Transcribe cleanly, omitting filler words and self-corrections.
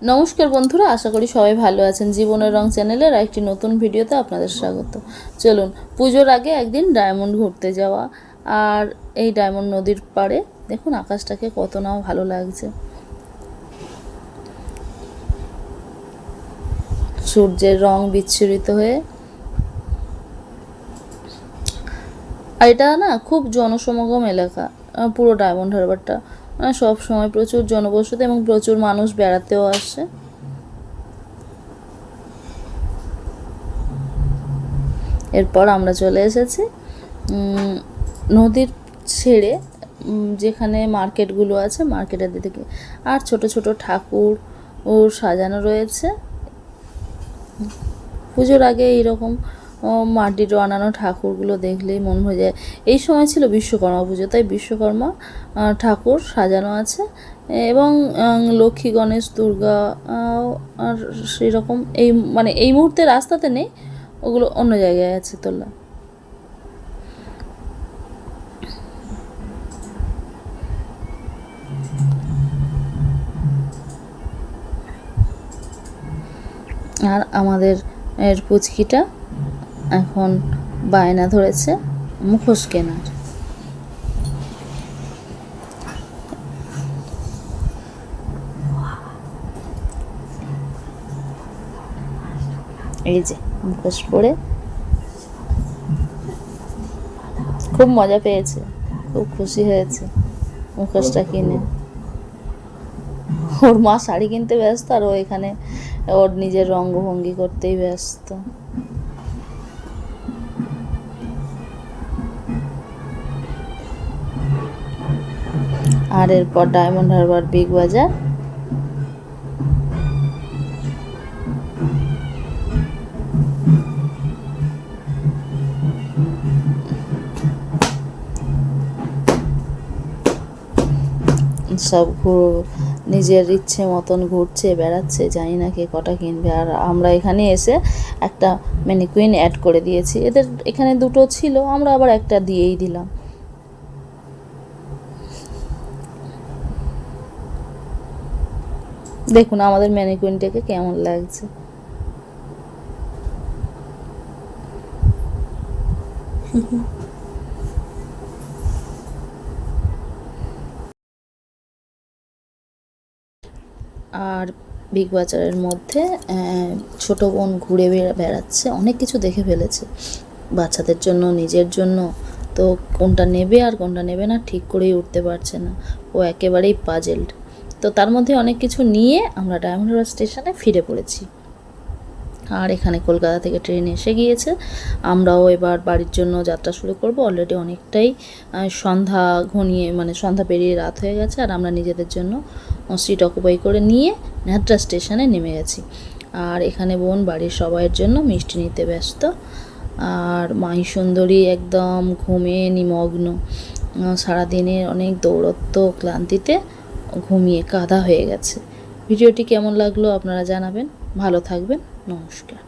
নমস্কার বন্ধুরা, আশা করি সবাই ভালো আছেন। জীবনের রং চ্যানেলের একটি নতুন ভিডিওতে আপনাদের স্বাগত। চলুন, পুজোর আগে একদিন ডায়মন্ড ঘুরতে যাওয়া। আর এই ডায়মন্ড নদীর পাড়ে দেখুন আকাশটাকে কত না ভালো লাগছে। সূর্যের রং বিচ্ছুরিত হয়ে, আর এটা না খুব জনসমাগম এলাকা, পুরো ডায়মন্ড হারবারটা সব সময় প্রচুর জনবসতি এবং প্রচুর মানুষ বেড়াতেও আসে। এরপর আমরা চলে এসেছি নদীর ছেড়ে, যেখানে মার্কেটগুলো আছে মার্কেটের দিকে, আর ছোট ছোট ঠাকুর ও সাজানো রয়েছে। পুজোর আগে এইরকম মাটির বানানো ঠাকুরগুলো দেখলেই মন হয়ে যায়। এই সময় ছিল বিশ্বকর্মা পুজো, তাই বিশ্বকর্মা ঠাকুর সাজানো আছে এবং লক্ষ্মী, গণেশ, দুর্গা আর সেরকম এই মুহূর্তে রাস্তাতে নেই, ওগুলো অন্য জায়গায় আছে তোলা। আর আমাদের পুচকিটা এখন বায়না ধরেছে মুখোশ কেনার। এই যে মুখোশ পরে খুব মজা পেয়েছে, খুব খুশি হয়েছে মুখোশটা কিনে। ওর মা শাড়ি কিনতে ব্যস্ত, আর ও এখানে ওর নিজের রঙ্গভঙ্গি করতেই ব্যস্ত। আর এরপর ডায়মন্ড হারবার বিগ বাজার। সব নিজের ইচ্ছে মতন ঘুরছে, বেড়াচ্ছে, জানি না কে কটা কিনবে। আর আমরা এখানে এসে একটা ম্যানিকুইন অ্যাড করে দিয়েছি। এদের এখানে দুটো ছিল, আমরা আবার একটা দিয়েই দিলাম। দেখুন আমাদের ম্যানিকুইনটাকে কেমন লাগছে। আর বিগ বাজারের মধ্যে ছোট বোন ঘুরে বেড়াচ্ছে, অনেক কিছু দেখে ফেলেছে বাচ্চাদের জন্য, নিজের জন্য। তো কোনটা নেবে আর কোনটা নেবে না ঠিক করেই উঠতে পারছে না, ও একেবারেই পাজেলড। তো তার মধ্যে অনেক কিছু নিয়ে আমরা ডায়মন্ড হারবার স্টেশনে ফিরে পড়েছি। আর এখানে কলকাতা থেকে ট্রেন এসে গিয়েছে, আমরাও এবার বাড়ির জন্য যাত্রা শুরু করব। অলরেডি অনেকটাই সন্ধ্যা ঘনিয়ে, সন্ধ্যা পেরিয়ে রাত হয়ে গেছে। আর আমরা নিজেদের জন্য সিট অকুপাই করে নিয়ে ন্যাদ্রা স্টেশনে নেমে গেছি। আর এখানে বোন বাড়ির সবাইয়ের জন্য মিষ্টি নিতে ব্যস্ত। আর মাই সুন্দরী একদম ঘুমে নিমগ্ন, সারাদিনের অনেক দৌড়ত্ব ক্লান্তিতে ঘুমিয়ে কাঁদা হয়ে গেছে। ভিডিওটি কেমন লাগলো আপনারা জানাবেন। ভালো থাকবেন। নমস্কার।